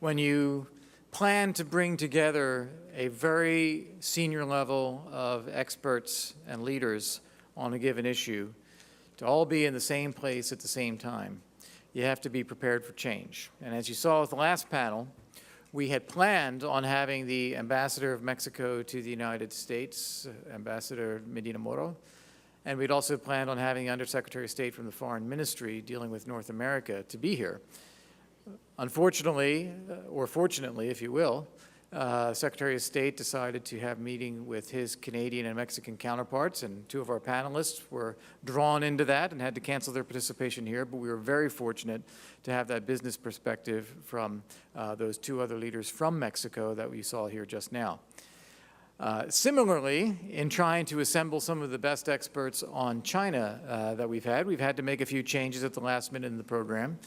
when you plan to bring together a very senior level of experts and leaders on a given issue to all be in the same place at the same time, you have to be prepared for change. And as you saw with the last panel, we had planned on having the Ambassador of Mexico to the United States, Ambassador Medina Moro, and we'd also planned on having the Undersecretary of State from the Foreign Ministry dealing with North America to be here. Unfortunately, or fortunately, if you will, Secretary of State decided to have a meeting with his Canadian and Mexican counterparts, and two of our panelists were drawn into that and had to cancel their participation here, but we were very fortunate to have that business perspective from those two other leaders from Mexico that we saw here just now. Similarly, in trying to assemble some of the best experts on China that we've had to make a few changes at the last minute in the program.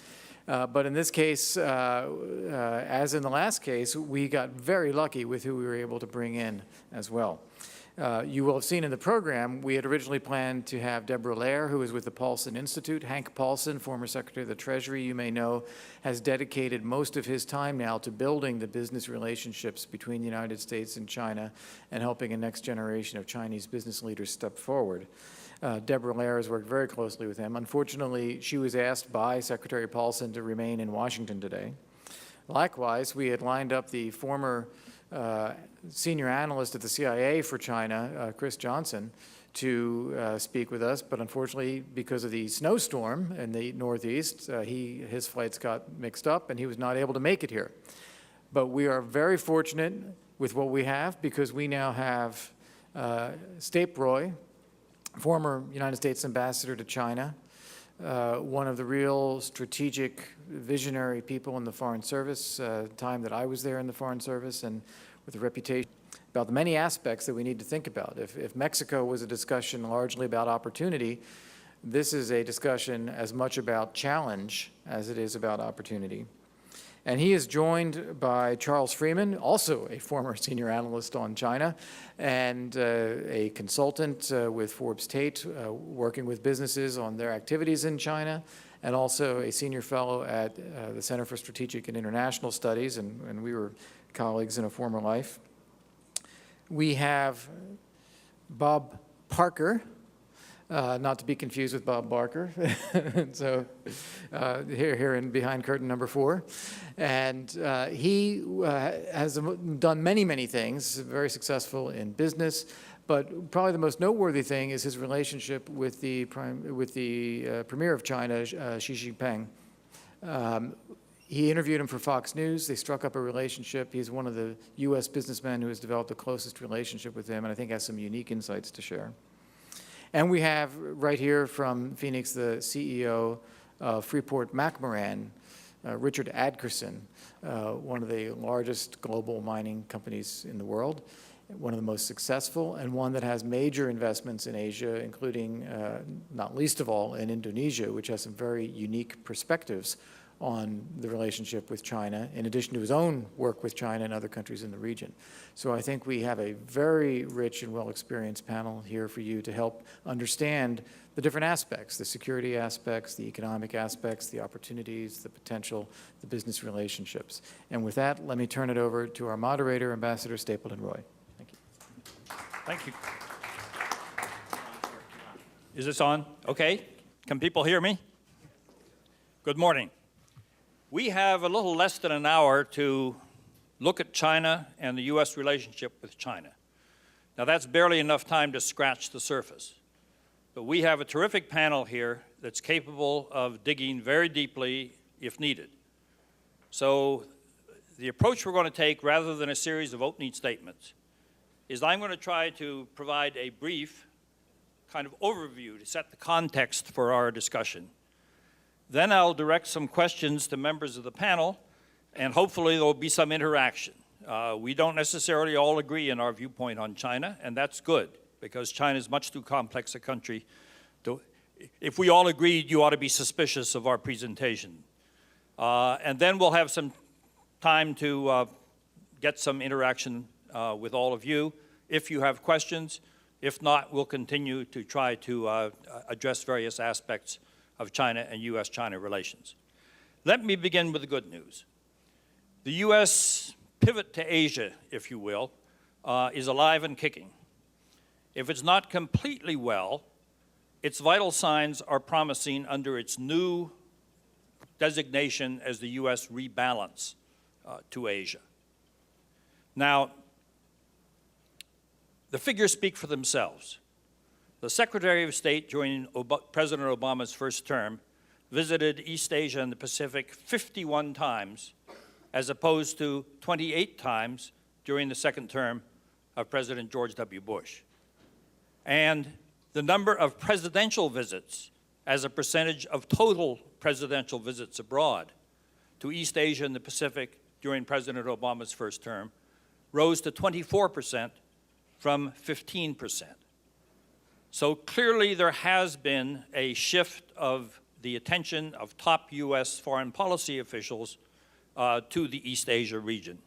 But in this case, as in the last case, we got very lucky with who we were able to bring in as well. You will have seen in the program, we had originally planned to have Deborah Lair, who is with the Paulson Institute. Hank Paulson, former Secretary of the Treasury, you may know, has dedicated most of his time now to building the business relationships between the United States and China and helping a next generation of Chinese business leaders step forward. Deborah Lair has worked very closely with him. Unfortunately, she was asked by Secretary Paulson to remain in Washington today. Likewise, we had lined up the former senior analyst at the CIA for China, Chris Johnson, to speak with us, but unfortunately, because of the snowstorm in the Northeast, his flights got mixed up and he was not able to make it here. But we are very fortunate with what we have because we now have Stape Roy, former United States ambassador to China, one of the real strategic, visionary people in the Foreign Service, time that I was there in the Foreign Service, and with a reputation about the many aspects that we need to think about. If Mexico was a discussion largely about opportunity, this is a discussion as much about challenge as it is about opportunity. And he is joined by Charles Freeman, also a former senior analyst on China, and a consultant with Forbes Tate, working with businesses on their activities in China, and also a senior fellow at the Center for Strategic and International Studies, and we were colleagues in a former life. We have Bob Parker, not to be confused with Bob Barker, so here in behind curtain number 4. And he has done many things, very successful in business, but probably the most noteworthy thing is his relationship with the Premier of China, Xi Jinping. He interviewed him for Fox News. They struck up a relationship. He's one of the U.S. businessmen who has developed the closest relationship with him, and I think has some unique insights to share. And we have right here from Phoenix the CEO of Freeport-McMoRan, Richard Adkerson, one of the largest global mining companies in the world, one of the most successful, and one that has major investments in Asia, including, not least of all, in Indonesia, which has some very unique perspectives on the relationship with China, in addition to his own work with China and other countries in the region. So I think we have a very rich and well-experienced panel here for you to help understand the different aspects, the security aspects, the economic aspects, the opportunities, the potential, the business relationships. And with that, let me turn it over to our moderator, Ambassador Stapleton Roy. Thank you. Thank you. Is this on? Okay. Can people hear me? Good morning. We have a little less than an hour to look at China and the U.S. relationship with China. Now, that's barely enough time to scratch the surface. But we have a terrific panel here that's capable of digging very deeply if needed. So the approach we're going to take, rather than a series of opening statements, is I'm going to try to provide a brief kind of overview to set the context for our discussion. Then I'll direct some questions to members of the panel, and hopefully there will be some interaction. We don't necessarily all agree in our viewpoint on China, and that's good, because China is much too complex a country. If we all agreed, you ought to be suspicious of our presentation. And then we'll have some time to get some interaction with all of you. If you have questions, if not, we'll continue to try to address various aspects of China and U.S.-China relations. Let me begin with the good news. The U.S. pivot to Asia, if you will, is alive and kicking. If it's not completely well, its vital signs are promising under its new designation as the U.S. rebalance to Asia. Now, the figures speak for themselves. The Secretary of State during President Obama's first term visited East Asia and the Pacific 51 times, as opposed to 28 times during the second term of President George W. Bush. And the number of presidential visits as a percentage of total presidential visits abroad to East Asia and the Pacific during President Obama's first term rose to 24% from 15%. So clearly there has been a shift of the attention of top U.S. foreign policy officials to the East Asia region.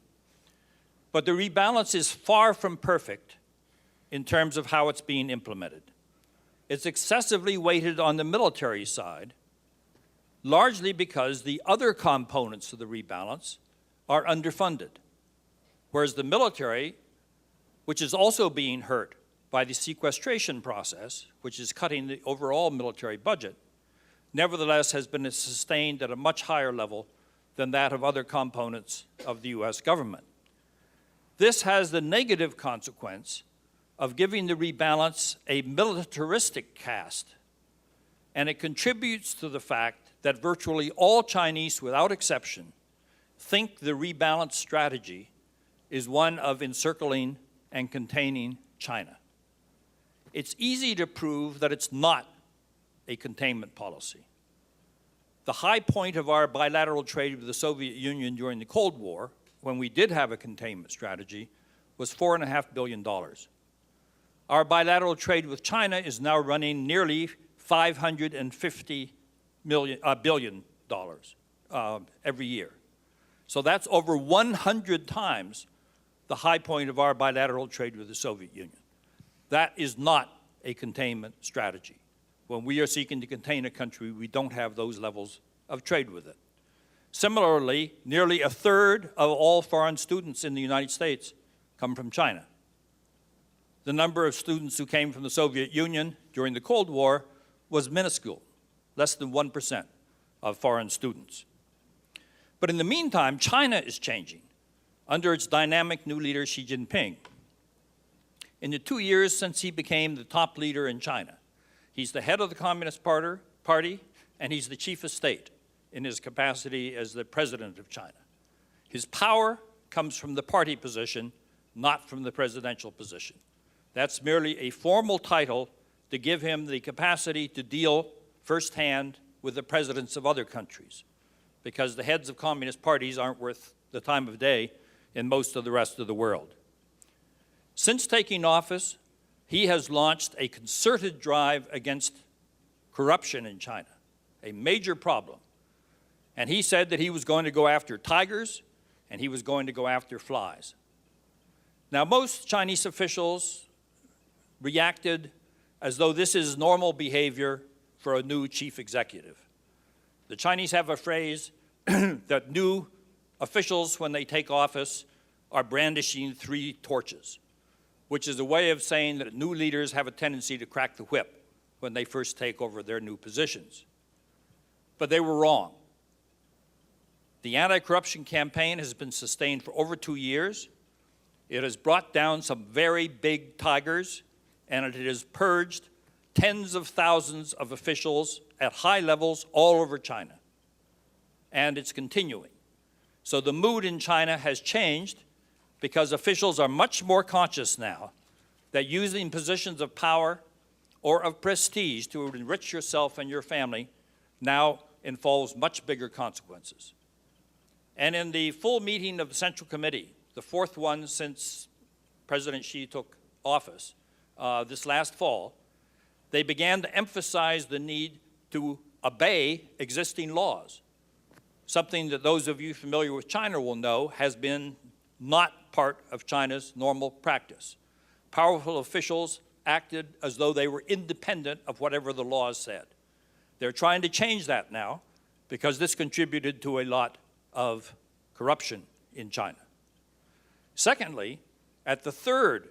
But the rebalance is far from perfect in terms of how it's being implemented. It's excessively weighted on the military side, largely because the other components of the rebalance are underfunded, whereas the military, which is also being hurt by the sequestration process, which is cutting the overall military budget, nevertheless has been sustained at a much higher level than that of other components of the U.S. government. This has the negative consequence of giving the rebalance a militaristic cast, and it contributes to the fact that virtually all Chinese, without exception, think the rebalance strategy is one of encircling and containing China. It's easy to prove that it's not a containment policy. The high point of our bilateral trade with the Soviet Union during the Cold War, when we did have a containment strategy, was $4.5 billion. Our bilateral trade with China is now running nearly $550 billion every year. So that's over 100 times the high point of our bilateral trade with the Soviet Union. That is not a containment strategy. When we are seeking to contain a country, we don't have those levels of trade with it. Similarly, nearly a third of all foreign students in the United States come from China. The number of students who came from the Soviet Union during the Cold War was minuscule, less than 1% of foreign students. But in the meantime, China is changing under its dynamic new leader, Xi Jinping. In the 2 years since he became the top leader in China, he's the head of the Communist Party, and he's the chief of state in his capacity as the president of China. His power comes from the party position, not from the presidential position. That's merely a formal title to give him the capacity to deal firsthand with the presidents of other countries, because the heads of communist parties aren't worth the time of day in most of the rest of the world. Since taking office, he has launched a concerted drive against corruption in China, a major problem. And he said that he was going to go after tigers and he was going to go after flies. Now, most Chinese officials reacted as though this is normal behavior for a new chief executive. The Chinese have a phrase that new officials, when they take office, are brandishing 3 torches, which is a way of saying that new leaders have a tendency to crack the whip when they first take over their new positions. But they were wrong. The anti-corruption campaign has been sustained for over 2 years. It has brought down some very big tigers, and it has purged tens of thousands of officials at high levels all over China. And it's continuing. So the mood in China has changed because officials are much more conscious now that using positions of power or of prestige to enrich yourself and your family now involves much bigger consequences. And in the full meeting of the Central Committee, the 4th one since President Xi took office this last fall, they began to emphasize the need to obey existing laws, something that those of you familiar with China will know has been not part of China's normal practice. Powerful officials acted as though they were independent of whatever the laws said. They're trying to change that now because this contributed to a lot of corruption in China. Secondly, at the third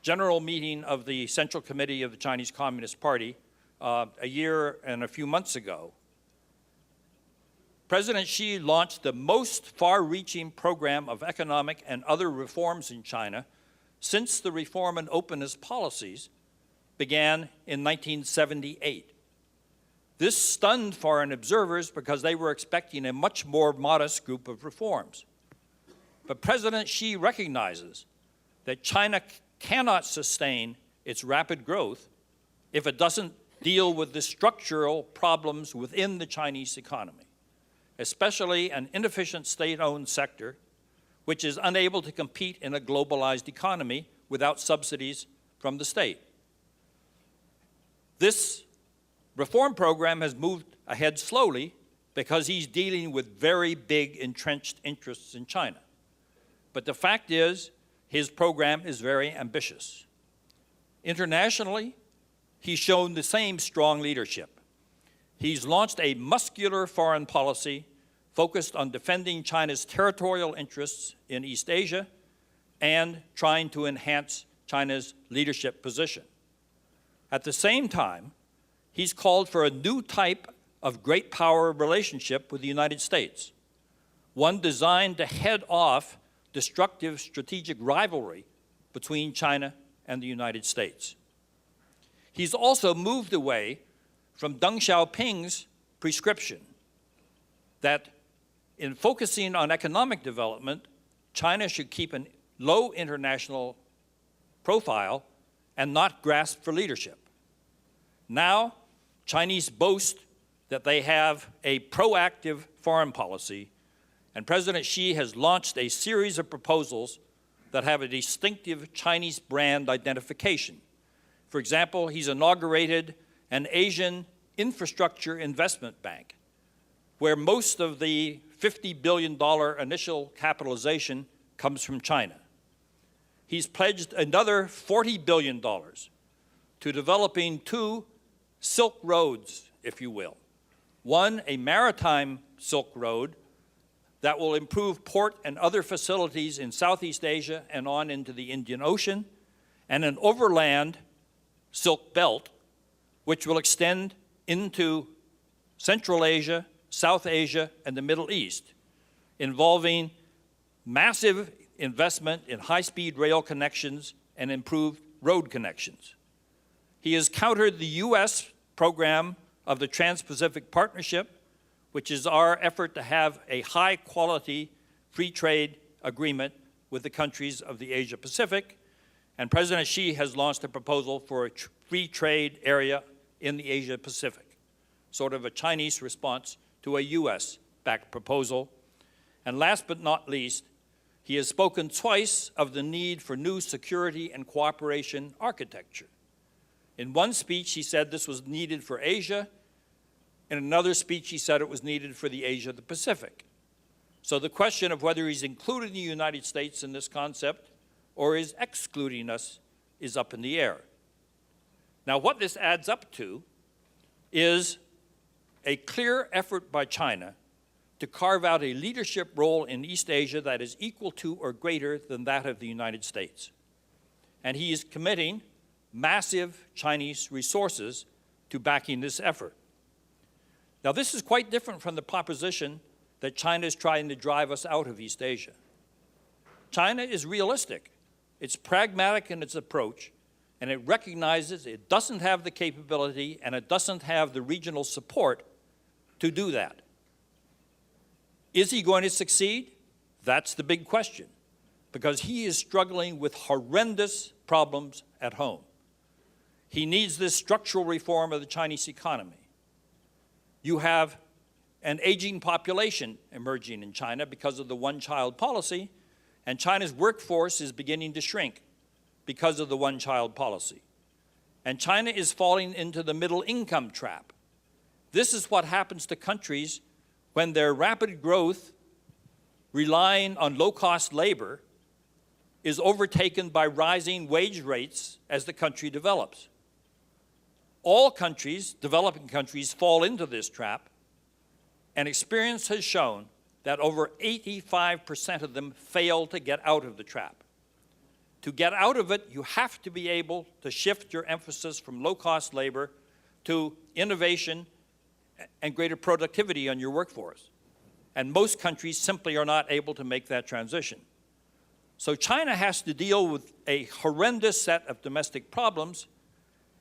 general meeting of the Central Committee of the Chinese Communist Party a year and a few months ago, President Xi launched the most far-reaching program of economic and other reforms in China since the reform and openness policies began in 1978. This stunned foreign observers because they were expecting a much more modest group of reforms. But President Xi recognizes that China cannot sustain its rapid growth if it doesn't deal with the structural problems within the Chinese economy, especially an inefficient state-owned sector which is unable to compete in a globalized economy without subsidies from the state. This reform program has moved ahead slowly because he's dealing with very big entrenched interests in China. But the fact is, his program is very ambitious. Internationally, he's shown the same strong leadership. He's launched a muscular foreign policy focused on defending China's territorial interests in East Asia and trying to enhance China's leadership position. At the same time, he's called for a new type of great power relationship with the United States, one designed to head off destructive strategic rivalry between China and the United States. He's also moved away from Deng Xiaoping's prescription that in focusing on economic development, China should keep a low international profile and not grasp for leadership. Now, Chinese boast that they have a proactive foreign policy, and President Xi has launched a series of proposals that have a distinctive Chinese brand identification. For example, he's inaugurated an Asian infrastructure investment bank, where most of the $50 billion initial capitalization comes from China. He's pledged another $40 billion to developing two Silk Roads, if you will. One, a maritime Silk Road that will improve port and other facilities in Southeast Asia and on into the Indian Ocean, and an overland Silk Belt, which will extend into Central Asia, South Asia, and the Middle East, involving massive investment in high-speed rail connections and improved road connections. He has countered the U.S. program of the Trans-Pacific Partnership, which is our effort to have a high-quality free trade agreement with the countries of the Asia-Pacific, and President Xi has launched a proposal for a free trade area in the Asia-Pacific, sort of a Chinese response to a U.S.-backed proposal. And last but not least, he has spoken twice of the need for new security and cooperation architecture. In one speech, he said this was needed for Asia. In another speech, he said it was needed for the Asia-Pacific. So the question of whether he's including the United States in this concept or is excluding us is up in the air. Now, what this adds up to is a clear effort by China to carve out a leadership role in East Asia that is equal to or greater than that of the United States. And he is committing massive Chinese resources to backing this effort. Now, this is quite different from the proposition that China is trying to drive us out of East Asia. China is realistic. It's pragmatic in its approach, and it recognizes it doesn't have the capability and it doesn't have the regional support to do that. Is he going to succeed? That's the big question, because he is struggling with horrendous problems at home. He needs this structural reform of the Chinese economy. You have an aging population emerging in China because of the one-child policy, and China's workforce is beginning to shrink because of the one-child policy. And China is falling into the middle income trap. This is what happens to countries when their rapid growth, relying on low-cost labor, is overtaken by rising wage rates as the country develops. All countries, developing countries, fall into this trap, and experience has shown that over 85% of them fail to get out of the trap. To get out of it, you have to be able to shift your emphasis from low-cost labor to innovation and greater productivity on your workforce. And most countries simply are not able to make that transition. So China has to deal with a horrendous set of domestic problems.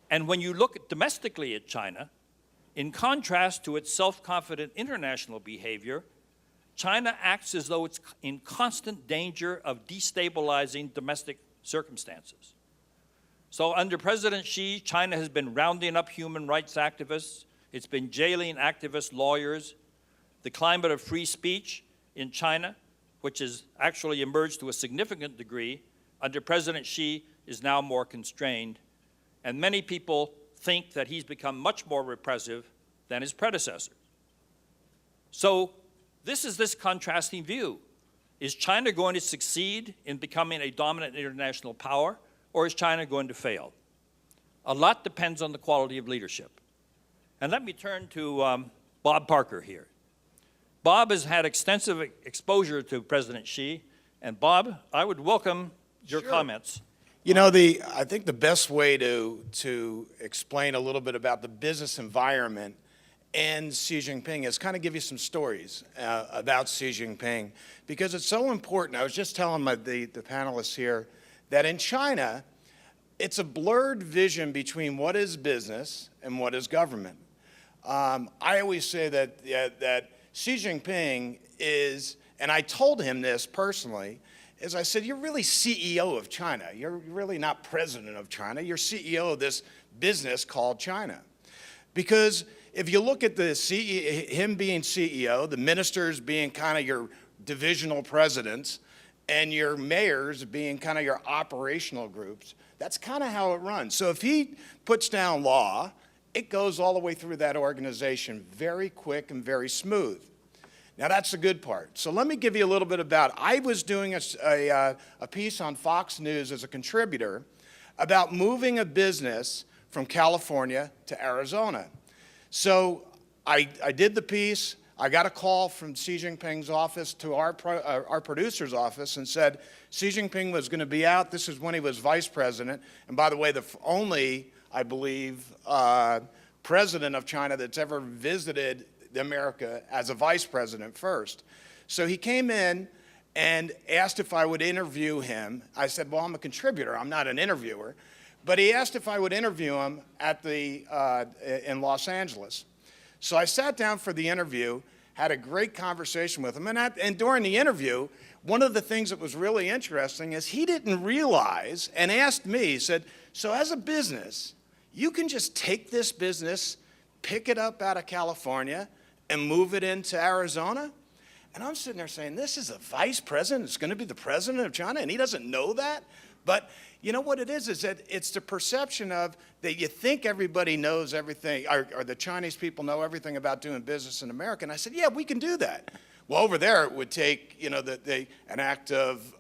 And when you look domestically at China, in contrast to its self-confident international behavior, China acts as though it's in constant danger of destabilizing domestic circumstances. So under President Xi, China has been rounding up human rights activists. It's been jailing activist lawyers. The climate of free speech in China, which has actually emerged to a significant degree, under President Xi is now more constrained. And many people think that he's become much more repressive than his predecessor. So this is this contrasting view. Is China going to succeed in becoming a dominant international power, or is China going to fail? A lot depends on the quality of leadership. And let me turn to Bob Parker here. Bob has had extensive exposure to President Xi, and Bob, I would welcome your comments. You know, I think the best way to explain a little bit about the business environment and Xi Jinping is kind of give you some stories about Xi Jinping, because it's so important. I was just telling the panelists here that in China, it's a blurred vision between what is business and what is government. I always say that Xi Jinping is, and I told him this personally, is I said, you're really CEO of China. You're really not president of China. You're CEO of this business called China. Because if you look at him being CEO, the ministers being kind of your divisional presidents, and your mayors being kind of your operational groups, that's kind of how it runs. So if he puts down law, it goes all the way through that organization very quick and very smooth. Now that's the good part. So let me give you a little bit about, I was doing a piece on Fox News as a contributor about moving a business from California to Arizona. So I did the piece. I got a call from Xi Jinping's office to our producer's office and said Xi Jinping was going to be out. This is when he was vice president. And by the way, the only, I believe, president of China that's ever visited America as a vice president first. So he came in and asked if I would interview him. I said, well, I'm a contributor. I'm not an interviewer. But he asked if I would interview him at in Los Angeles. So I sat down for the interview, had a great conversation with him. And during the interview, one of the things that was really interesting is he didn't realize and asked me, he said, so as a business, you can just take this business, pick it up out of California, and move it into Arizona? And I'm sitting there saying, this is a vice president. It's going to be the president of China, and he doesn't know that? But you know what it is that it's the perception of that you think everybody knows everything, or the Chinese people know everything about doing business in America. And I said, yeah, we can do that. Well, over there, it would take, you know, an act of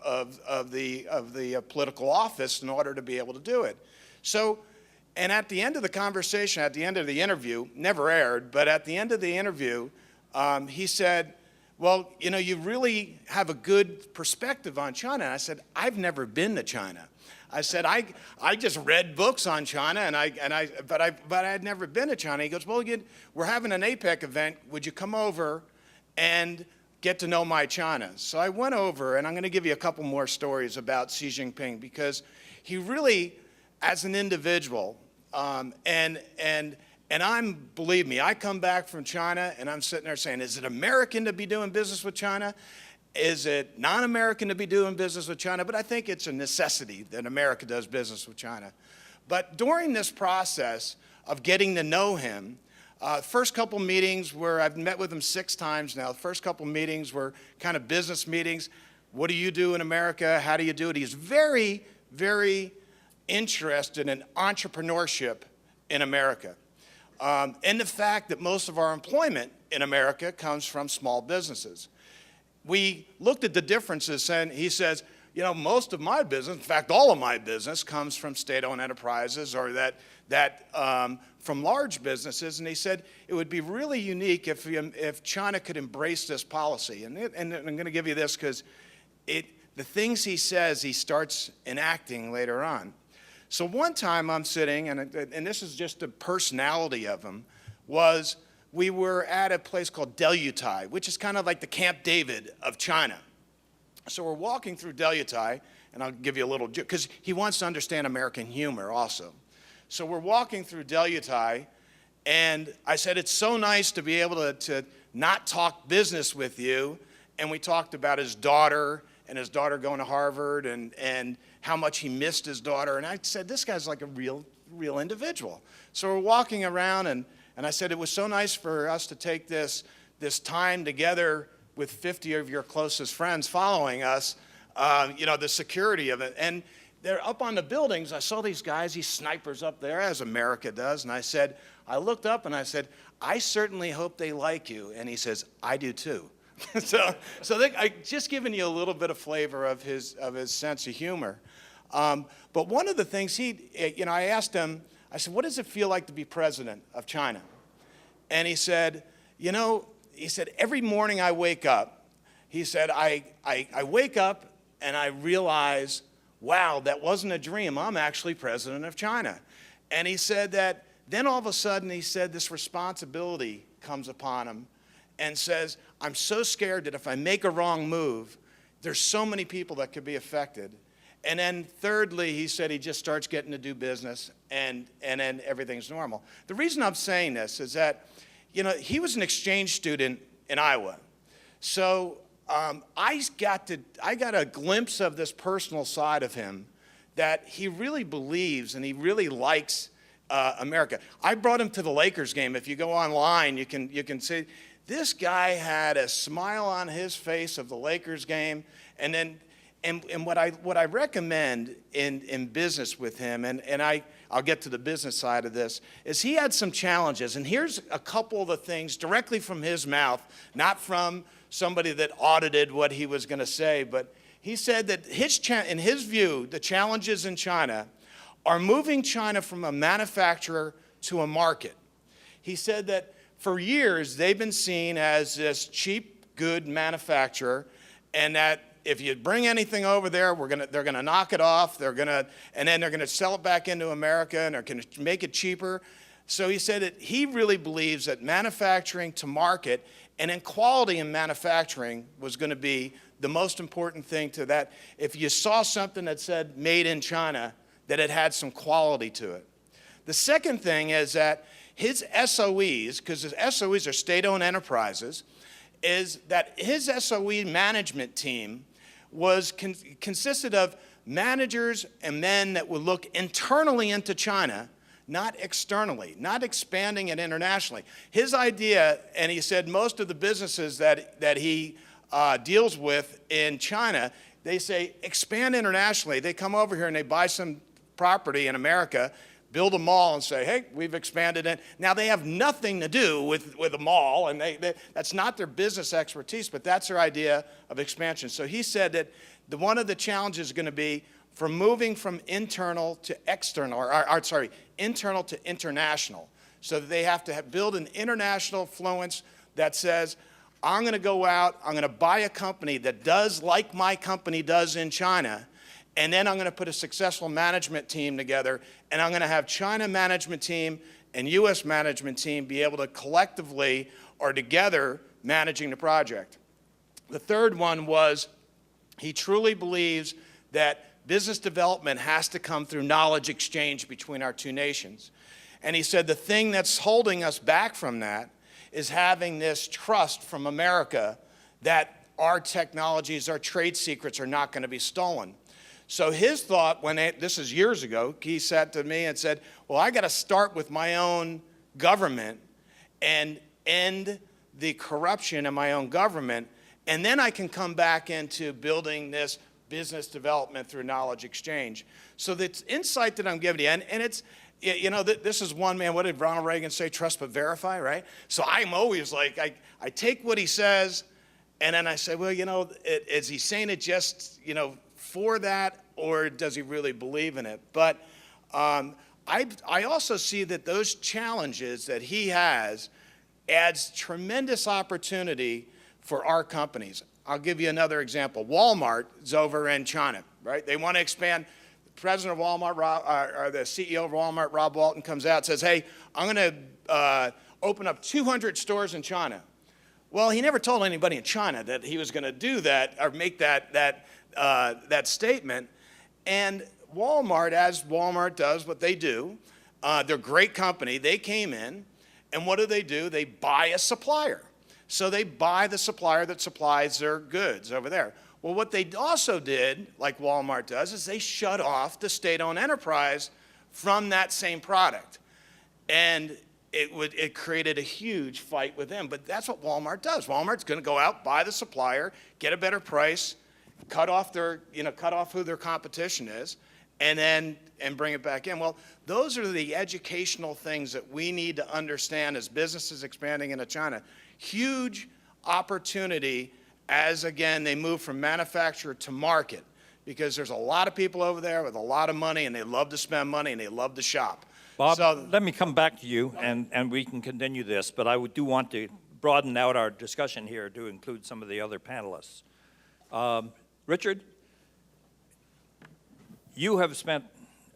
the political office in order to be able to do it. So, and at the end of the conversation, at the end of the interview, never aired, but at the end of the interview, he said, well, you know, you really have a good perspective on China. And I said, I've never been to China. I said, I just read books on China, but I had never been to China. He goes, well, we're having an APEC event. Would you come over and get to know my China? So I went over, and I'm going to give you a couple more stories about Xi Jinping, because he really, as an individual, and believe me, I come back from China, and I'm sitting there saying, is it American to be doing business with China? Is it non-American to be doing business with China? But I think it's a necessity that America does business with China. But during this process of getting to know him, first couple meetings where I've met with him 6 times now, the first couple meetings were kind of business meetings. What do you do in America? How do you do it? He's very, very interested in entrepreneurship in America. And the fact that most of our employment in America comes from small businesses. We looked at the differences, and he says, you know, most of my business, in fact, all of my business comes from state-owned enterprises, or that that from large businesses, and he said it would be really unique if China could embrace this policy. And I'm going to give you this because the things he says, he starts enacting later on. So one time I'm sitting, and this is just the personality of him, was we were at a place called Diaoyutai, which is kind of like the Camp David of China. So we're walking through Diaoyutai, and I'll give you a little, because he wants to understand American humor also. So we're walking through Diaoyutai, and I said, it's so nice to be able to not talk business with you. And we talked about his daughter and his daughter going to Harvard and how much he missed his daughter. And I said, this guy's like a real individual. So we're walking around, and I said, it was so nice for us to take this time together with 50 of your closest friends following us, the security of it. And they're up on the buildings. I saw these guys, these snipers up there, as America does. And I looked up and I said, I certainly hope they like you. And he says, I do too. so I just giving you a little bit of flavor of his sense of humor. But one of the things I asked him, I said, what does it feel like to be president of China? And he said, every morning I wake up, he said, I wake up and I realize, wow, that wasn't a dream. I'm actually president of China. And he said that then all of a sudden, he said this responsibility comes upon him and says, I'm so scared that if I make a wrong move, there's so many people that could be affected. And then thirdly, he said he just starts getting to do business and then everything's normal. The reason I'm saying this is that, he was an exchange student in Iowa. So I got a glimpse of this personal side of him that he really believes and he really likes America. I brought him to the Lakers game. If you go online, you can see this guy had a smile on his face of the Lakers game. And what I recommend in business with him, and I'll get to the business side of this, is he had some challenges. And here's a couple of the things directly from his mouth, not from somebody that audited what he was going to say, but he said that in his view, the challenges in China are moving China from a manufacturer to a market. He said that for years they've been seen as this cheap good manufacturer, and that if you bring anything over there, they're gonna knock it off, and then they're gonna sell it back into America, and they're gonna make it cheaper. So he said that he really believes that manufacturing to market and then quality in manufacturing was going to be the most important thing to that. If you saw something that said made in China, that it had some quality to it. The second thing is that his SOEs, because his SOEs are state-owned enterprises, is that his SOE management team consisted of managers and men that would look internally into China, not externally, not expanding it internationally. His idea, and he said most of the businesses that he deals with in China, they say expand internationally. They come over here and they buy some property in America, build a mall and say, hey, we've expanded it. Now they have nothing to do with a mall, and that's not their business expertise, but that's their idea of expansion. So he said that one of the challenges is going to be from moving from internal to external, internal to international. So that they have to build an international fluence that says, I'm going to go out, I'm going to buy a company that does like my company does in China, and then I'm going to put a successful management team together, and I'm going to have China management team and U.S. management team be able to collectively or together managing the project. The third one was he truly believes that business development has to come through knowledge exchange between our two nations. And he said the thing that's holding us back from that is having this trust from America that our technologies, our trade secrets are not going to be stolen. So his thought, this is years ago, he said to me and said, well, I got to start with my own government and end the corruption in my own government, and then I can come back into building this business development through knowledge exchange. So the insight that I'm giving you, and it's, this is one man, what did Ronald Reagan say? Trust but verify, right? So I'm always like, I take what he says, and then I say, well, is he saying it just, for that, or does he really believe in it? But I also see that those challenges that he has adds tremendous opportunity for our companies. I'll give you another example. Walmart is over in China, right? They want to expand. The president of Walmart, or the CEO of Walmart, Rob Walton, comes out and says, hey, I'm going to open up 200 stores in China. Well, he never told anybody in China that he was going to do that or make that statement. And Walmart, as Walmart does what they do, they're a great company. They came in, and what do? They buy a supplier. So they buy the supplier that supplies their goods over there. Well, what they also did, like Walmart does, is they shut off the state-owned enterprise from that same product. And it created a huge fight with them. But that's what Walmart does. Walmart's going to go out, buy the supplier, get a better price, cut off who their competition is, and bring it back in. Well, those are the educational things that we need to understand as businesses expanding into China. Huge opportunity as, again, they move from manufacturer to market, because there's a lot of people over there with a lot of money, and they love to spend money, and they love to shop. Bob, So, let me come back to you, and we can continue this, but I do want to broaden out our discussion here to include some of the other panelists. Richard, you have spent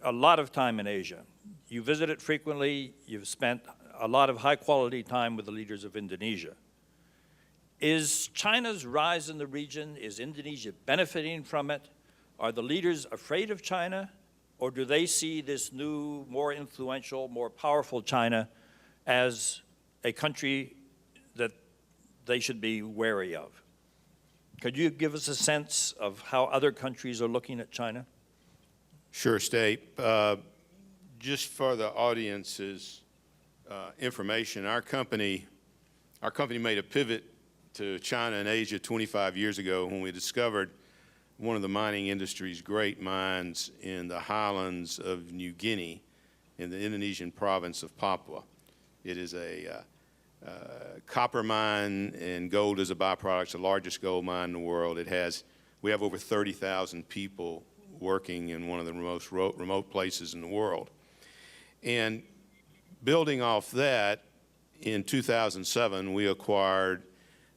a lot of time in Asia. You visit it frequently. You've spent a lot of high-quality time with the leaders of Indonesia. Is China's rise in the region, is Indonesia benefiting from it? Are the leaders afraid of China? Or do they see this new, more influential, more powerful China as a country that they should be wary of? Could you give us a sense of how other countries are looking at China? Sure, State. Just for the audience's information, our company made a pivot to China and Asia 25 years ago when we discovered one of the mining industry's great mines in the highlands of New Guinea in the Indonesian province of Papua. It is a copper mine, and gold is a byproduct. It's the largest gold mine in the world. We have over 30,000 people working in one of the most remote places in the world. And building off that, in 2007, we acquired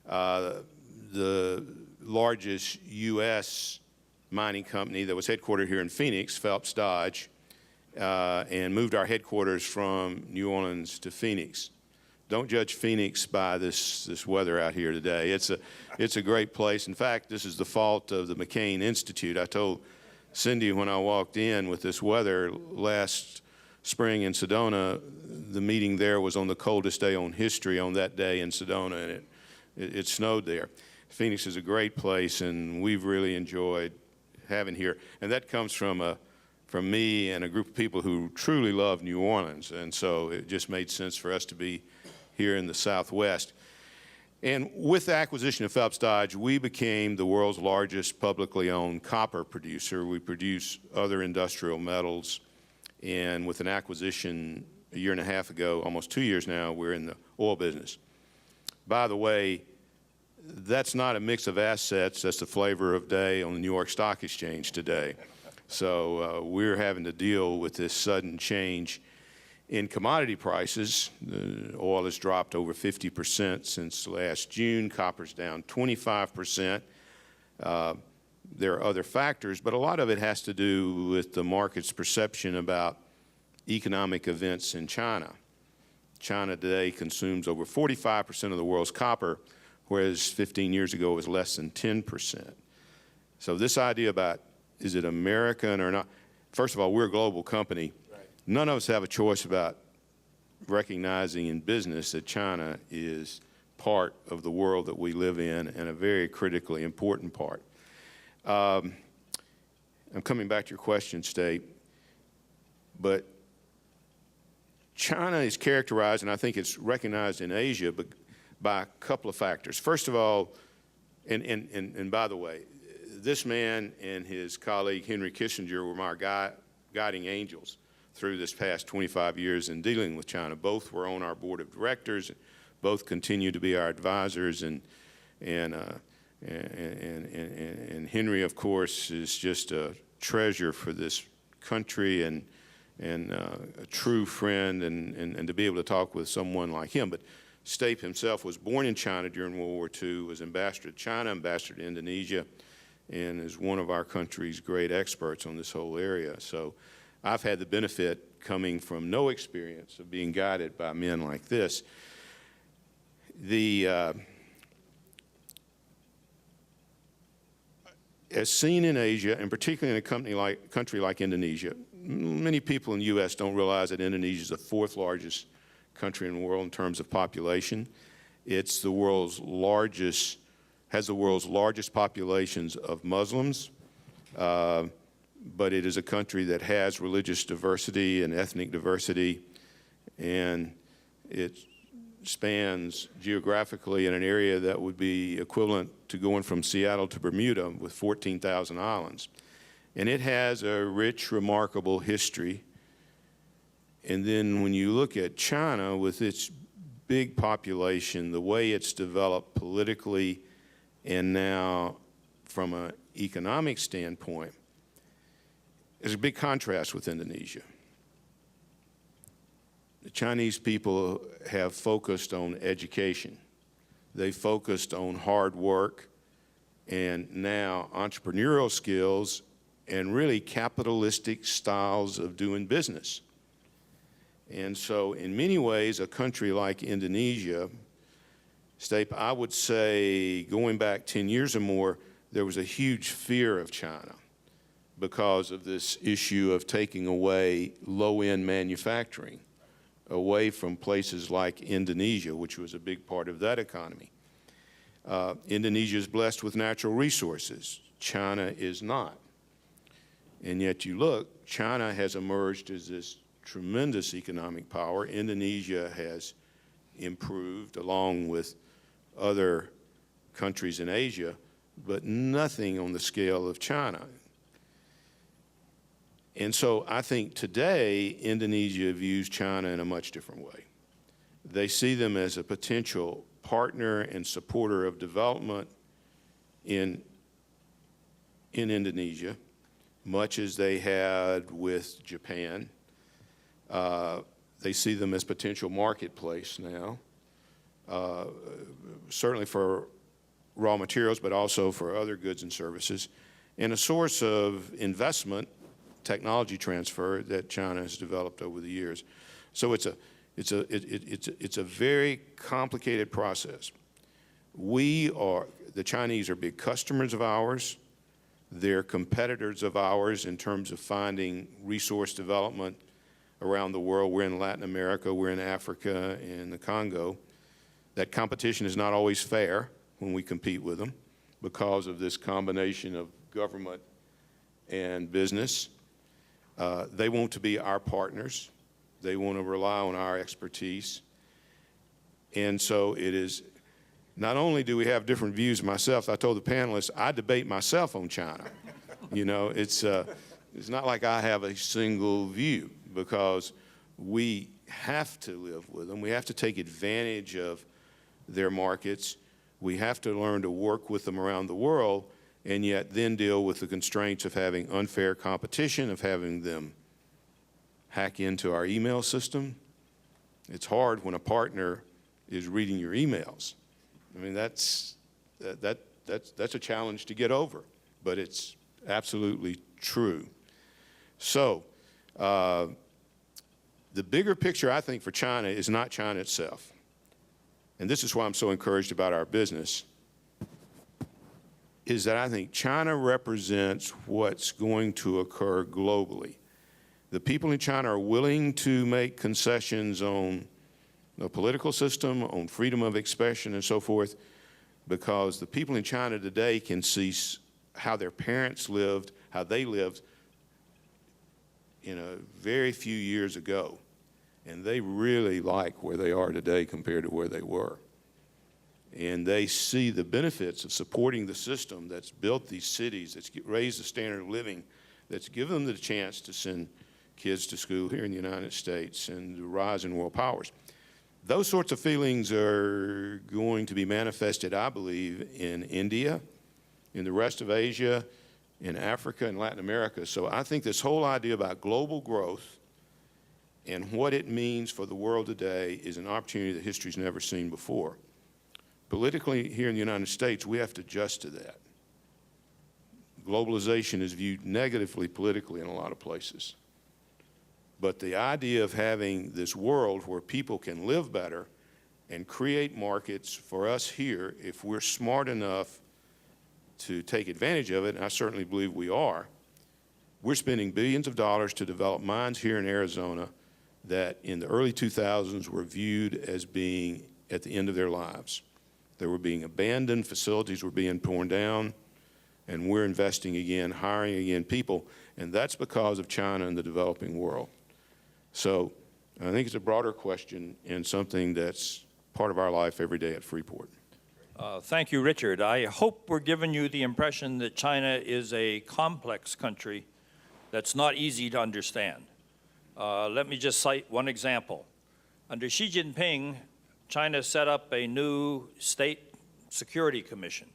the largest U.S. mining company that was headquartered here in Phoenix, Phelps Dodge, and moved our headquarters from New Orleans to Phoenix. Don't judge Phoenix by this weather out here today. It's a great place. In fact, this is the fault of the McCain Institute. I told Cindy when I walked in with this weather last spring in Sedona, the meeting there was on the coldest day on history on that day in Sedona, and it snowed there. Phoenix is a great place, and we've really enjoyed having here. And that comes from me and a group of people who truly love New Orleans, and so it just made sense for us to be here in the Southwest. And with the acquisition of Phelps Dodge, we became the world's largest publicly owned copper producer. We produce other industrial metals, and with an acquisition a year and a half ago, almost 2 years now, we're in the oil business. By the way, that's not a mix of assets. That's the flavor of day on the New York Stock Exchange today. So we're having to deal with this sudden change in commodity prices. Oil has dropped over 50% since last June. Copper's down 25%. There are other factors, but a lot of it has to do with the market's perception about economic events in China. China today consumes over 45% of the world's copper, whereas 15 years ago it was less than 10%. So this idea about is it American or not, first of all, we're a global company. Right. None of us have a choice about recognizing in business that China is part of the world that we live in and a very critically important part. I'm coming back to your question, State, but China is characterized, and I think it's recognized in Asia, but by a couple of factors. First of all, and by the way, this man and his colleague Henry Kissinger were my guiding angels through this past 25 years in dealing with China. Both were on our board of directors. Both continue to be our advisors, and Henry, of course, is just a treasure for this country, and and a true friend, and to be able to talk with someone like him. But Stape himself was born in China during World War II, was ambassador to China, ambassador to Indonesia, and is one of our country's great experts on this whole area. So I've had the benefit, coming from no experience, of being guided by men like this. As seen in Asia, and particularly in a country like Indonesia, many people in the U.S. don't realize that Indonesia is the fourth largest country in the world in terms of population. It's the world's largest, has the world's largest populations of Muslims, but it is a country that has religious diversity and ethnic diversity, and it spans geographically in an area that would be equivalent to going from Seattle to Bermuda with 14,000 islands. And it has a rich, remarkable history. And then when you look at China with its big population, the way it's developed politically and now from an economic standpoint, there's a big contrast with Indonesia. The Chinese people have focused on education. They focused on hard work and now entrepreneurial skills and really capitalistic styles of doing business. And so in many ways, a country like Indonesia, Stape, I would say going back 10 years or more, there was a huge fear of China because of this issue of taking away low-end manufacturing away from places like Indonesia, which was a big part of that economy. Indonesia is blessed with natural resources. China is not. And yet you look, China has emerged as this tremendous economic power. Indonesia has improved along with other countries in Asia, but nothing on the scale of China. And so I think today Indonesia views China in a much different way. They see them as a potential partner and supporter of development in Indonesia, much as they had with Japan. They see them as potential marketplace now, certainly for raw materials, but also for other goods and services, and a source of investment, technology transfer that China has developed over the years. So it's a very complicated process. The Chinese are big customers of ours. They're competitors of ours in terms of finding resource development around the world. We're in Latin America, we're in Africa, in the Congo. That competition is not always fair when we compete with them because of this combination of government and business. They want to be our partners. They want to rely on our expertise. And so it is, not only do we have different views myself, I told the panelists, I debate myself on China. You know, it's not like I have a single view because we have to live with them. We have to take advantage of their markets. We have to learn to work with them around the world and yet then deal with the constraints of having unfair competition, of having them hack into our email system. It's hard when a partner is reading your emails. I mean, that's a challenge to get over, but it's absolutely true. So the bigger picture, I think, for China is not China itself. And this is why I'm so encouraged about our business, is that I think China represents what's going to occur globally. The people in China are willing to make concessions on the political system, on freedom of expression and so forth, because the people in China today can see how their parents lived, how they lived in a very few years ago. And they really like where they are today compared to where they were. And they see the benefits of supporting the system that's built these cities, that's raised the standard of living, that's given them the chance to send kids to school here in the United States and the rise in world powers. Those sorts of feelings are going to be manifested, I believe, in India, in the rest of Asia, in Africa and Latin America. So I think this whole idea about global growth And what it means for the world today is an opportunity that history's never seen before. Politically, here in the United States, we have to adjust to that. Globalization is viewed negatively politically in a lot of places. But the idea of having this world where people can live better and create markets for us here, if we're smart enough to take advantage of it, and I certainly believe we are, we're spending billions of dollars to develop mines here in Arizona that in the early 2000s were viewed as being at the end of their lives. They were being abandoned, facilities were being torn down, and we're investing again, hiring again people, and that's because of China and the developing world. So I think it's a broader question and something that's part of our life every day at Freeport. Thank you, Richard. I hope we're giving you the impression that China is a complex country that's not easy to understand. Let me just cite one example. Under Xi Jinping, China set up a new state security commission.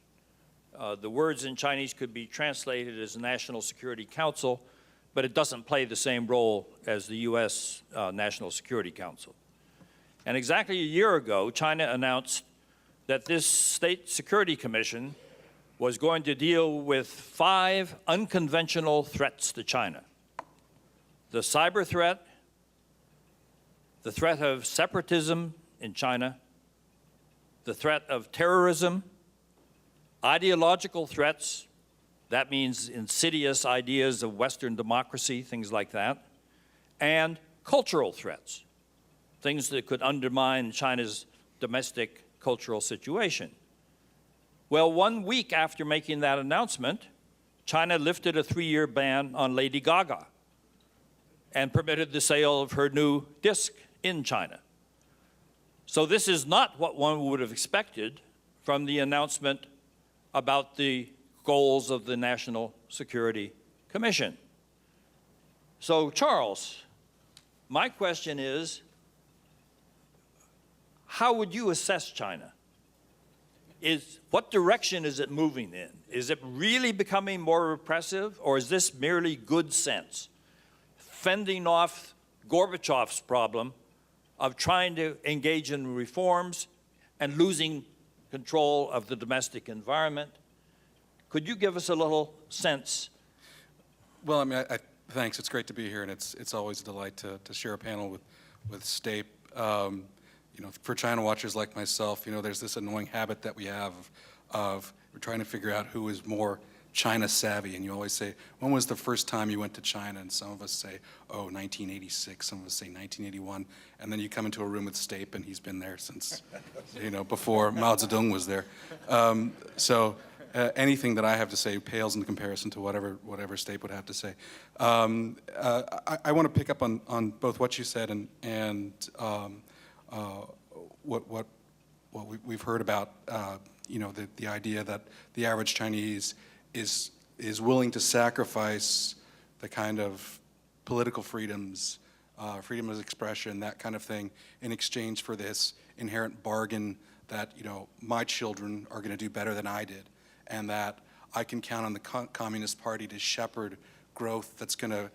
The words in Chinese could be translated as National Security Council, but it doesn't play the same role as the U.S. National Security Council. And exactly a year ago, China announced that this State Security Commission was going to deal with 5 unconventional threats to China: the cyber threat, the threat of separatism in China, the threat of terrorism, ideological threats, that means insidious ideas of Western democracy, things like that, and cultural threats, things that could undermine China's domestic cultural situation. Well, 1 week after making that announcement, China lifted a 3-year ban on Lady Gaga and permitted the sale of her new disc in China. So this is not what one would have expected from the announcement about the goals of the National Security Commission. So, Charles, my question is, how would you assess China? What direction is it moving in? Is it really becoming more repressive, or is this merely good sense, fending off Gorbachev's problem of trying to engage in reforms and losing control of the domestic environment? Could you give us a little sense? Well, I mean, thanks. It's great to be here, and it's always a delight to share a panel with STAPE. You know, for China watchers like myself, you know, there's this annoying habit that we have of we're trying to figure out who is more China savvy, and you always say, when was the first time you went to China? And some of us say, oh, 1986, some of us say 1981, and then you come into a room with STAPE, and he's been there since, you know, before Mao Zedong was there. Anything that I have to say pales in comparison to whatever STAPE would have to say. I want to pick up on both what you said and what we've heard about, you know, the idea that the average Chinese is willing to sacrifice the kind of political freedoms, freedom of expression, that kind of thing, in exchange for this inherent bargain that, you know, my children are going to do better than I did, and that I can count on the Communist Party to shepherd growth that's going to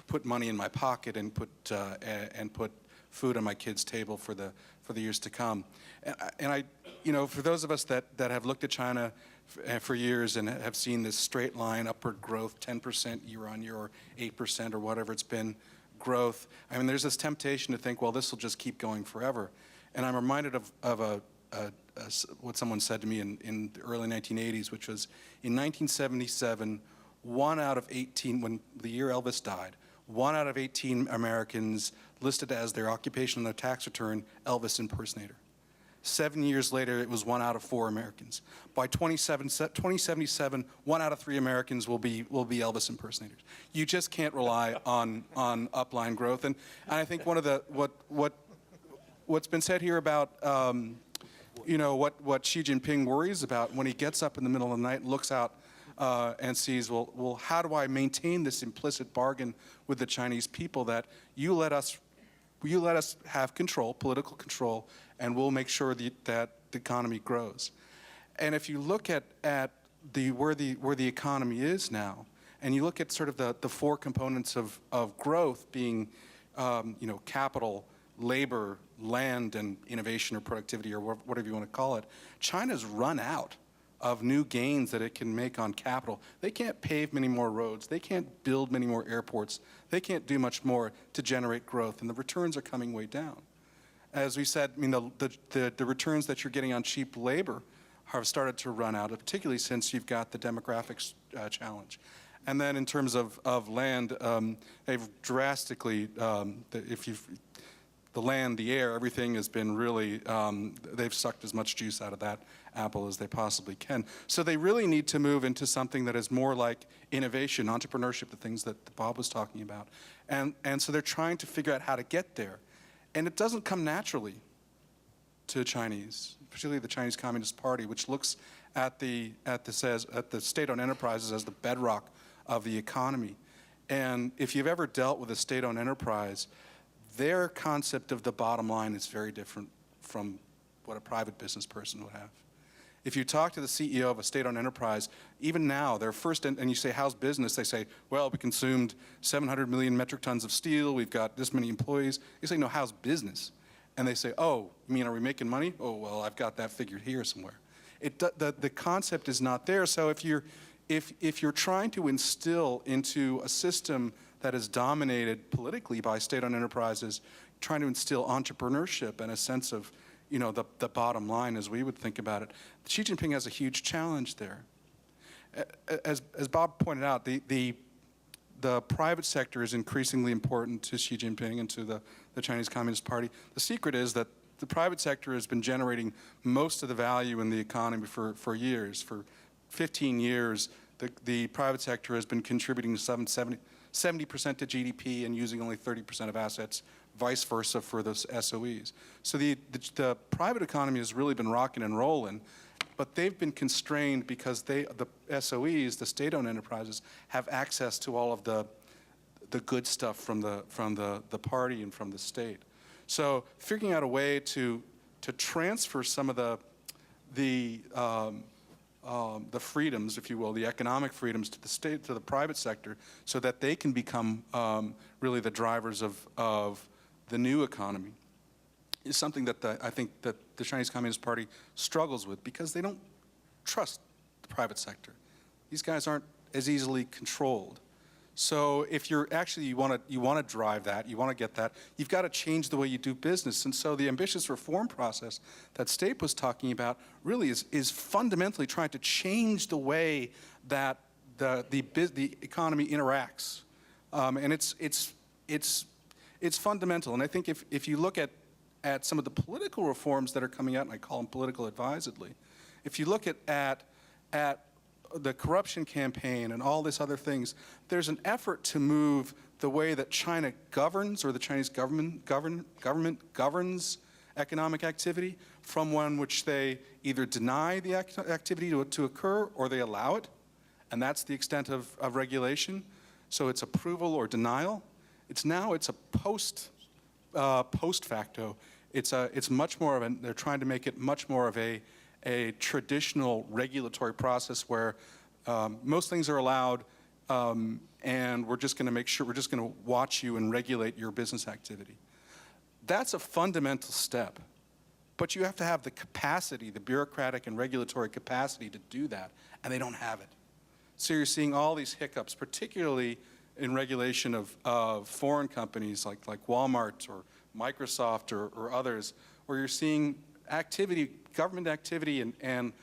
put money in my pocket and put food on my kids' table for the years to come. And I, you know, for those of us that have looked at China for years and have seen this straight line upward growth, 10% year on year or 8% or whatever it's been growth, I mean, there's this temptation to think, well, this will just keep going forever. And I'm reminded of what someone said to me in the early 1980s, which was in 1977, 1 out of 18, when the year Elvis died, 1 out of 18 Americans listed as their occupation on their tax return Elvis impersonator. 7 years later, it was 1 out of 4 Americans. By 2077, 1 out of 3 Americans will be Elvis impersonators. You just can't rely on upline growth. And I think one of the what's been said here about you know, what Xi Jinping worries about when he gets up in the middle of the night and looks out and sees, well, how do I maintain this implicit bargain with the Chinese people that you let us have control, political control, and we'll make sure that the economy grows. And if you look at where the economy is now, and you look at sort of the 4 components of growth being capital, labor, land, and innovation or productivity or whatever you want to call it, China's run out of new gains that it can make on capital. They can't pave many more roads. They can't build many more airports. They can't do much more to generate growth, and the returns are coming way down. As we said, the returns that you're getting on cheap labor have started to run out, particularly since you've got the demographics challenge. And then in terms of land, they've drastically, the land, the air, everything has been really, they've sucked as much juice out of that apple as they possibly can. So they really need to move into something that is more like innovation, entrepreneurship, the things that Bob was talking about. And so they're trying to figure out how to get there. And it doesn't come naturally to Chinese, particularly the Chinese Communist Party, which looks at the state-owned enterprises as the bedrock of the economy. And if you've ever dealt with a state-owned enterprise, their concept of the bottom line is very different from what a private business person would have. If you talk to the CEO of a state-owned enterprise, even now, their first, and you say, how's business? They say, well, we consumed 700 million metric tons of steel, we've got this many employees. You say, no, how's business? And they say, oh, you mean, are we making money? Oh, well, I've got that figured here somewhere. The concept is not there, so if you're trying to instill into a system that is dominated politically by state-owned enterprises, trying to instill entrepreneurship and a sense of, the bottom line as we would think about it, Xi Jinping has a huge challenge there. As Bob pointed out, the private sector is increasingly important to Xi Jinping and to the Chinese Communist Party. The secret is that the private sector has been generating most of the value in the economy for years. For 15 years, the private sector has been contributing 70% to GDP and using only 30% of assets, vice versa for those SOEs. So the private economy has really been rocking and rolling, but they've been constrained because the SOEs, the state-owned enterprises, have access to all of the good stuff from the party and from the state. So figuring out a way to transfer some of the freedoms, if you will, the economic freedoms to the state, to the private sector, so that they can become really the drivers of the new economy, is something that I think that the Chinese Communist Party struggles with because they don't trust the private sector. These guys aren't as easily controlled. So if you want to drive that, you want to get that, you've got to change the way you do business. And so the ambitious reform process that Stape was talking about really is fundamentally trying to change the way that the economy interacts, and it's fundamental. And I think if you look at some of the political reforms that are coming out, and I call them political advisedly, if you look at the corruption campaign and all these other things, there's an effort to move the way that China governs, or the Chinese government governs economic activity, from one which they either deny the activity to occur or they allow it, and that's the extent of regulation. So it's approval or denial. It's a post facto. It's much more of they're trying to make it much more of a traditional regulatory process where most things are allowed, and we're just going to make sure, we're just going to watch you and regulate your business activity. That's a fundamental step, but you have to have the capacity, the bureaucratic and regulatory capacity to do that, and they don't have it. So you're seeing all these hiccups, particularly in regulation of foreign companies like Walmart or Microsoft or others, where you're seeing government activity and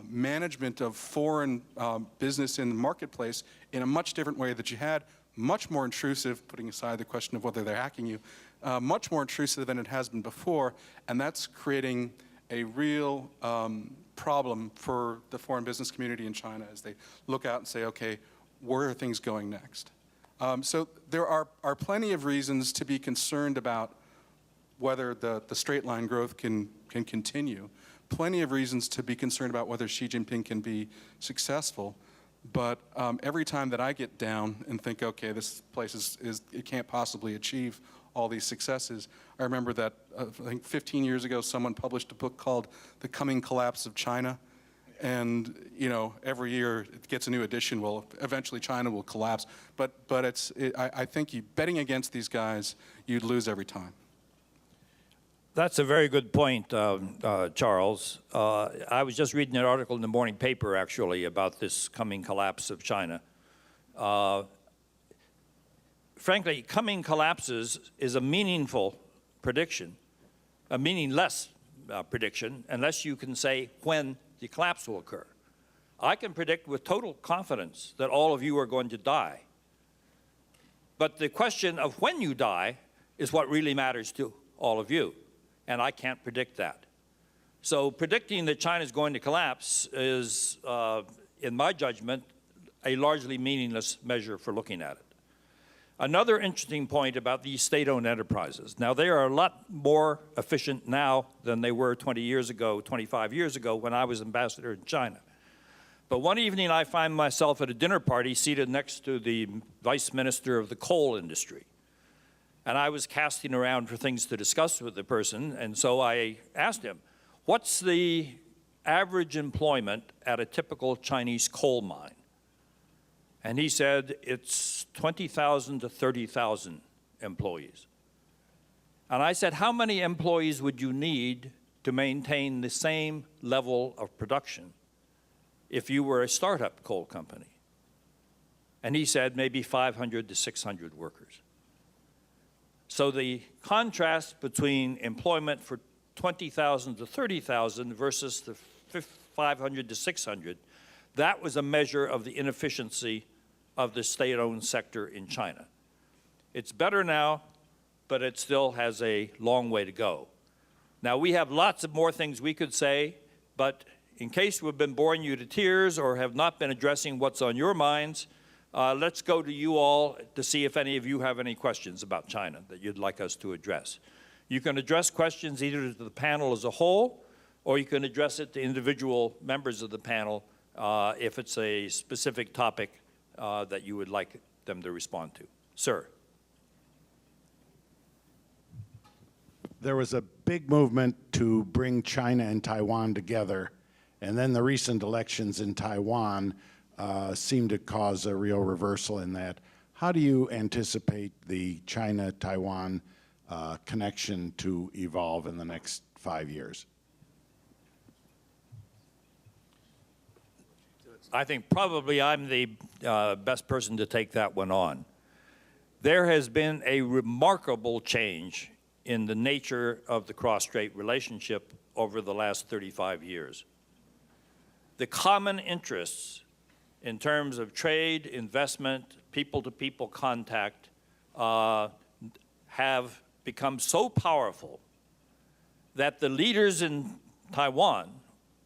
management of foreign business in the marketplace in a much different way that you had, much more intrusive, putting aside the question of whether they're hacking you, much more intrusive than it has been before, and that's creating a real problem for the foreign business community in China as they look out and say, okay, where are things going next? So there are plenty of reasons to be concerned about whether the straight line growth can continue. Plenty of reasons to be concerned about whether Xi Jinping can be successful. But every time that I get down and think, okay, this place it can't possibly achieve all these successes, I remember that I think 15 years ago someone published a book called The Coming Collapse of China. and you know, every year it gets a new edition. Well, eventually China will collapse. But I think betting against these guys, you'd lose every time. That's a very good point, Charles. I was just reading an article in the morning paper, actually, about this coming collapse of China. Frankly, coming collapses is a meaningful prediction, a meaningless prediction, unless you can say when the collapse will occur. I can predict with total confidence that all of you are going to die. But the question of when you die is what really matters to all of you, and I can't predict that. So predicting that China is going to collapse is, in my judgment, a largely meaningless measure for looking at it. Another interesting point about these state-owned enterprises. Now, they are a lot more efficient now than they were 20 years ago, 25 years ago when I was ambassador in China. But one evening I find myself at a dinner party seated next to the vice minister of the coal industry. And I was casting around for things to discuss with the person, and so I asked him, what's the average employment at a typical Chinese coal mine? And he said, it's 20,000 to 30,000 employees. And I said, how many employees would you need to maintain the same level of production if you were a startup coal company? And he said, maybe 500 to 600 workers. So the contrast between employment for 20,000 to 30,000 versus the 500 to 600, that was a measure of the inefficiency of the state-owned sector in China. It's better now, but it still has a long way to go. Now, we have lots of more things we could say, but in case we've been boring you to tears or have not been addressing what's on your minds, let's go to you all to see if any of you have any questions about China that you'd like us to address. You can address questions either to the panel as a whole, or you can address it to individual members of the panel if it's a specific topic that you would like them to respond to. Sir. There was a big movement to bring China and Taiwan together, and then the recent elections in Taiwan seemed to cause a real reversal in that. How do you anticipate the China-Taiwan connection to evolve in the next 5 years? I think probably I'm the best person to take that one on. There has been a remarkable change in the nature of the cross-strait relationship over the last 35 years. The common interests in terms of trade, investment, people-to-people contact have become so powerful that the leaders in Taiwan,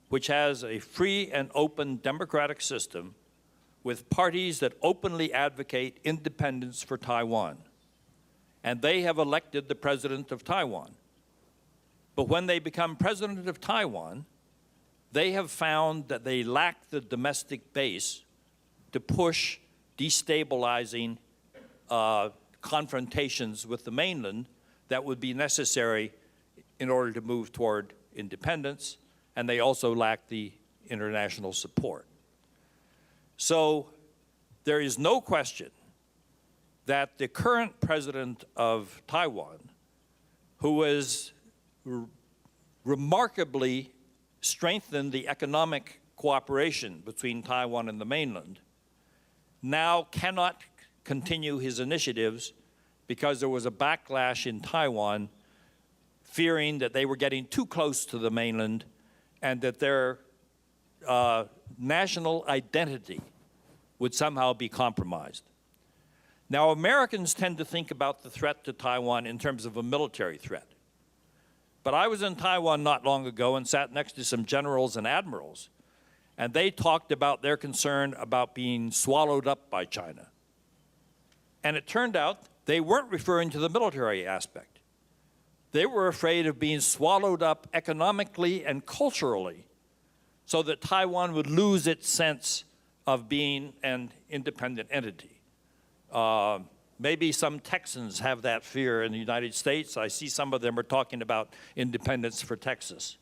which has a free and open democratic system with parties that openly advocate independence for Taiwan, and they have elected the president of Taiwan. But when they become president of Taiwan, they have found that they lack the domestic base to push destabilizing confrontations with the mainland that would be necessary in order to move toward independence, and they also lack the international support. So there is no question that the current president of Taiwan, who has remarkably strengthened the economic cooperation between Taiwan and the mainland, now cannot continue his initiatives because there was a backlash in Taiwan fearing that they were getting too close to the mainland and that their national identity would somehow be compromised. Now, Americans tend to think about the threat to Taiwan in terms of a military threat. But I was in Taiwan not long ago and sat next to some generals and admirals, and they talked about their concern about being swallowed up by China. And it turned out they weren't referring to the military aspect. They were afraid of being swallowed up economically and culturally so that Taiwan would lose its sense of being an independent entity. Maybe some Texans have that fear in the United States. I see some of them are talking about independence for Texas.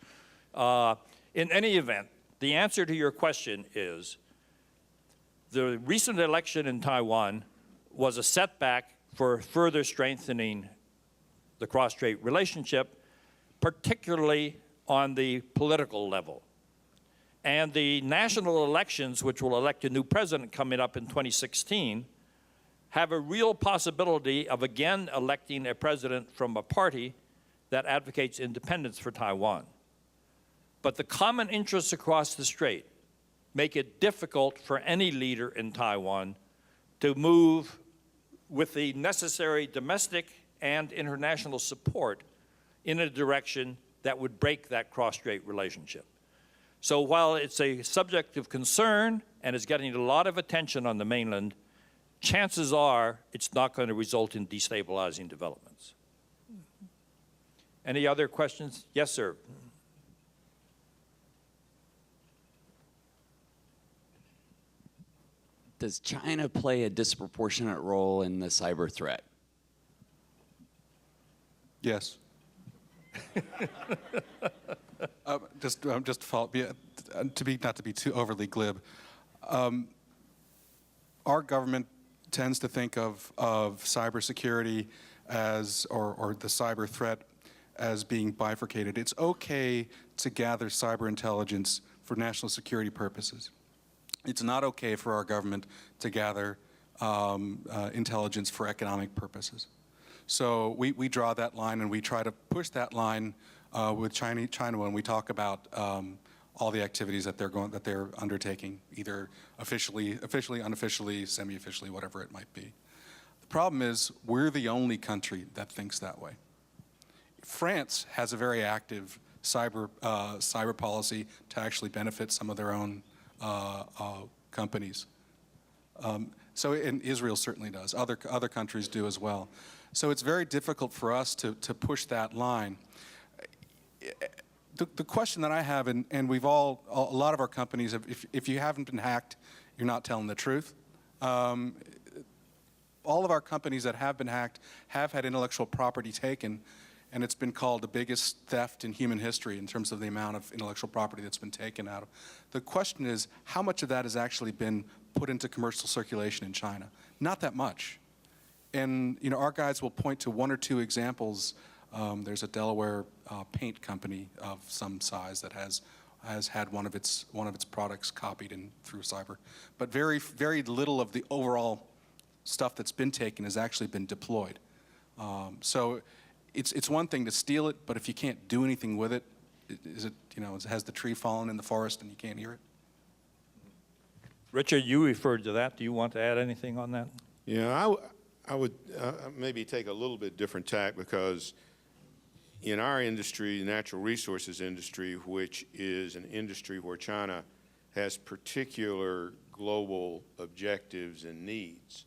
In any event, The answer to your question is the recent election in Taiwan was a setback for further strengthening the cross-strait relationship, particularly on the political level. And the national elections, which will elect a new president coming up in 2016, have a real possibility of again electing a president from a party that advocates independence for Taiwan. But the common interests across the strait make it difficult for any leader in Taiwan to move with the necessary domestic and international support in a direction that would break that cross-strait relationship. So while it's a subject of concern and is getting a lot of attention on the mainland, chances are it's not going to result in destabilizing developments. Any other questions? Yes, sir. Does China play a disproportionate role in the cyber threat? Yes. Just to follow, not to be too overly glib, our government tends to think of cybersecurity as, or the cyber threat as being bifurcated. It's okay to gather cyber intelligence for national security purposes. It's not okay for our government to gather intelligence for economic purposes. So we draw that line, and we try to push that line with China when we talk about all the activities that they're undertaking, either officially, unofficially, semi-officially, whatever it might be. The problem is we're the only country that thinks that way. France has a very active cyber policy to actually benefit some of their own companies. And Israel certainly does. Other countries do as well. So it's very difficult for us to push that line. The question that I have, and a lot of our companies, if you haven't been hacked, you're not telling the truth. All of our companies that have been hacked have had intellectual property taken, and it's been called the biggest theft in human history in terms of the amount of intellectual property that's been taken out of. The question is, how much of that has actually been put into commercial circulation in China? Not that much. And our guys will point to one or two examples. There's a Delaware paint company of some size that has had one of its products copied through cyber, but very, very little of the overall stuff that's been taken has actually been deployed. So it's one thing to steal it, but if you can't do anything with it, has the tree fallen in the forest and you can't hear it? Richard, you referred to that. Do you want to add anything on that? Yeah, I would maybe take a little bit different tack, because in our industry, the natural resources industry, which is an industry where China has particular global objectives and needs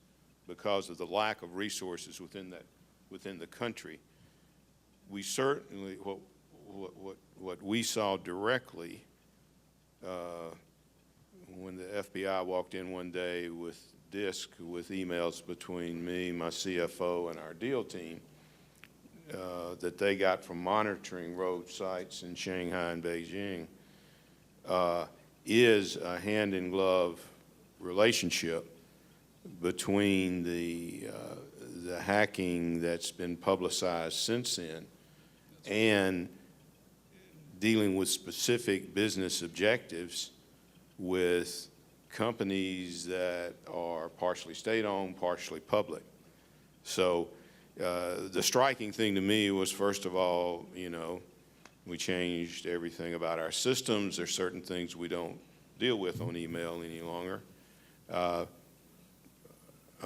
because of the lack of resources within the country, we certainly, what we saw directly when the FBI walked in one day with disk with emails between me, my CFO, and our deal team that they got from monitoring road sites in Shanghai and Beijing is a hand-in-glove relationship between the hacking that's been publicized since then and dealing with specific business objectives with companies that are partially state-owned, partially public. So the striking thing to me was, first of all, we changed everything about our systems. There's certain things we don't deal with on email any longer. I'm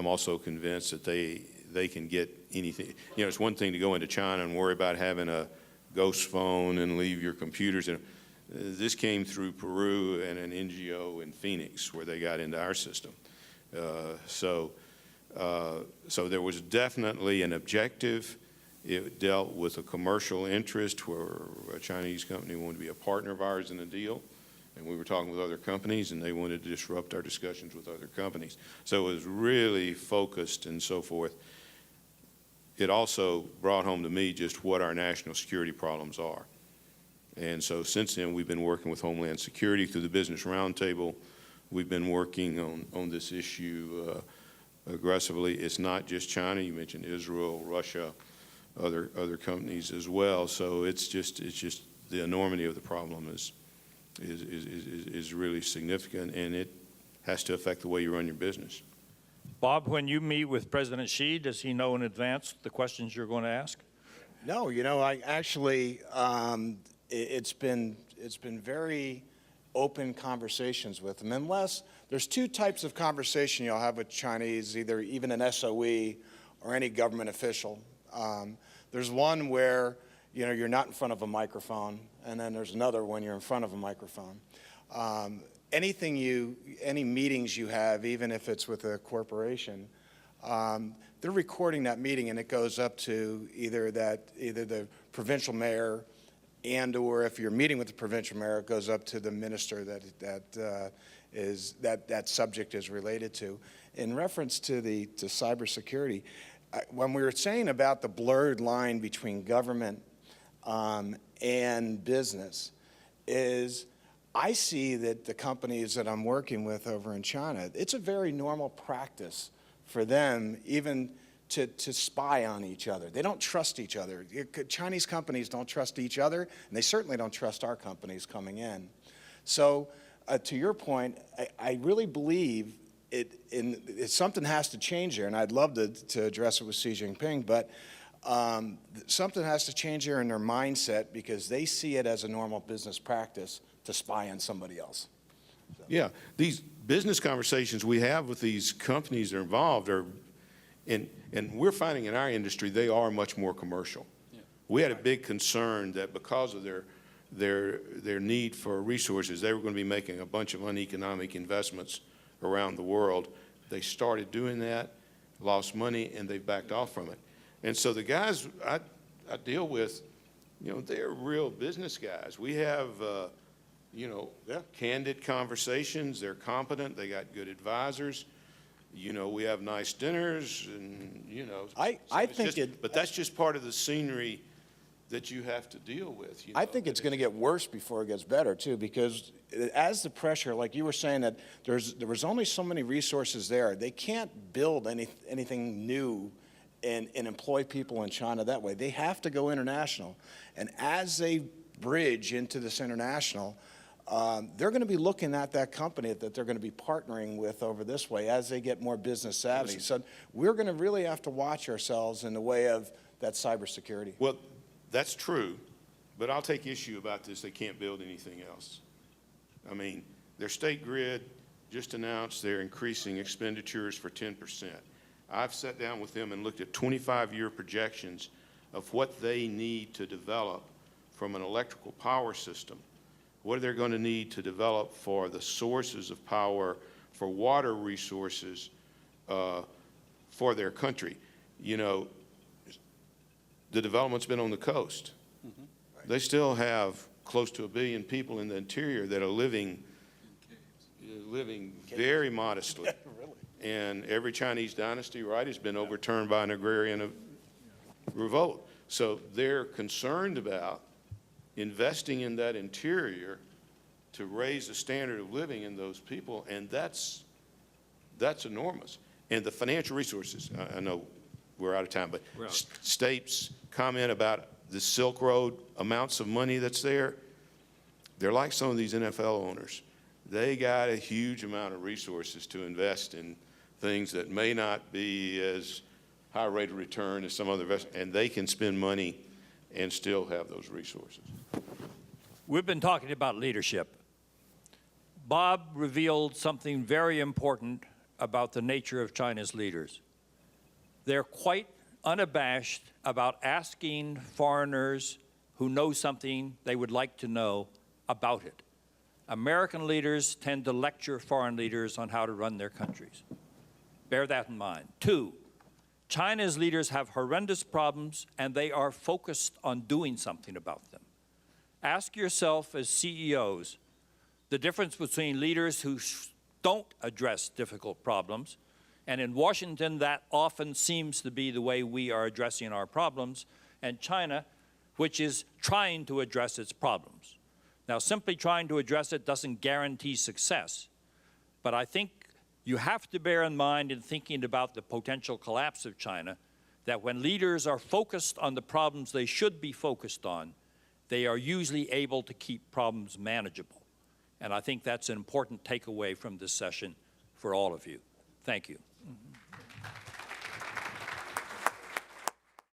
also convinced that they can get anything. It's one thing to go into China and worry about having a ghost phone and leave your computers in. This came through Peru and an NGO in Phoenix where they got into our system. So there was definitely an objective. It dealt with a commercial interest where a Chinese company wanted to be a partner of ours in a deal. And we were talking with other companies, and they wanted to disrupt our discussions with other companies. So it was really focused and so forth. It also brought home to me just what our national security problems are. And so since then, we've been working with Homeland Security through the Business Roundtable. We've been working on this issue aggressively. It's not just China. You mentioned Israel, Russia, other companies as well. So it's just the enormity of the problem is really significant, and it has to affect the way you run your business. Bob, when you meet with President Xi, does he know in advance the questions you're going to ask? No, I actually, it's been very open conversations with them. Unless there's two types of conversation you'll have with Chinese, even an SOE or any government official. There's one where you're not in front of a microphone, and then there's another when you're in front of a microphone. Any meetings you have, even if it's with a corporation, they're recording that meeting, and it goes up to either the provincial mayor, and or if you're meeting with the provincial mayor, it goes up to the minister that subject is related to. In reference to cybersecurity, when we were saying about the blurred line between government and business, I see that the companies that I'm working with over in China, it's a very normal practice for them even to spy on each other. They don't trust each other. Chinese companies don't trust each other, and they certainly don't trust our companies coming in. So to your point, I really believe something has to change there, and I'd love to address it with Xi Jinping, but something has to change there in their mindset because they see it as a normal business practice to spy on somebody else. So. Yeah, these business conversations we have with these companies that are involved and we're finding in our industry they are much more commercial. Yeah. We had a big concern that because of their need for resources, they were going to be making a bunch of uneconomic investments around the world. They started doing that, lost money, and they backed off from it. And so the guys I deal with, they're real business guys. We have, candid conversations. They're competent. They got good advisors. We have nice dinners, and but that's just part of the scenery that you have to deal with. I think it's going to get worse before it gets better too, because as the pressure, like you were saying, that there was only so many resources there. They can't build anything new and employ people in China that way. They have to go international, and as they bridge into this international, they're going to be looking at that company that they're going to be partnering with over this way as they get more business savvy. So we're going to really have to watch ourselves in the way of that cybersecurity. Well, that's true, but I'll take issue about this. They can't build anything else. I mean, their state grid just announced they're increasing expenditures for 10%. I've sat down with them and looked at 25-year projections of what they need to develop from an electrical power system. What they're going to need to develop for the sources of power, for water resources for their country. The development's been on the coast. Mm-hmm. Right. They still have close to 1 billion people in the interior that are living very modestly. Really? And every Chinese dynasty, right, has been overturned by an agrarian revolt. So they're concerned about investing in that interior to raise the standard of living in those people, and that's enormous. And the financial resources, I know we're out of time, but Stape's comment about the Silk Road, amounts of money that's there, they're like some of these NFL owners. They got a huge amount of resources to invest in things that may not be as high rate of return as some other investments, and they can spend money and still have those resources. We've been talking about leadership. Bob revealed something very important about the nature of China's leaders. They're quite unabashed about asking foreigners who know something they would like to know about it. American leaders tend to lecture foreign leaders on how to run their countries. Bear that in mind. 2, China's leaders have horrendous problems, and they are focused on doing something about them. Ask yourself as CEOs the difference between leaders who don't address difficult problems, and in Washington that often seems to be the way we are addressing our problems, and China, which is trying to address its problems. Now, simply trying to address it doesn't guarantee success, but I think you have to bear in mind in thinking about the potential collapse of China that when leaders are focused on the problems they should be focused on, they are usually able to keep problems manageable. And I think that's an important takeaway from this session for all of you. Thank you.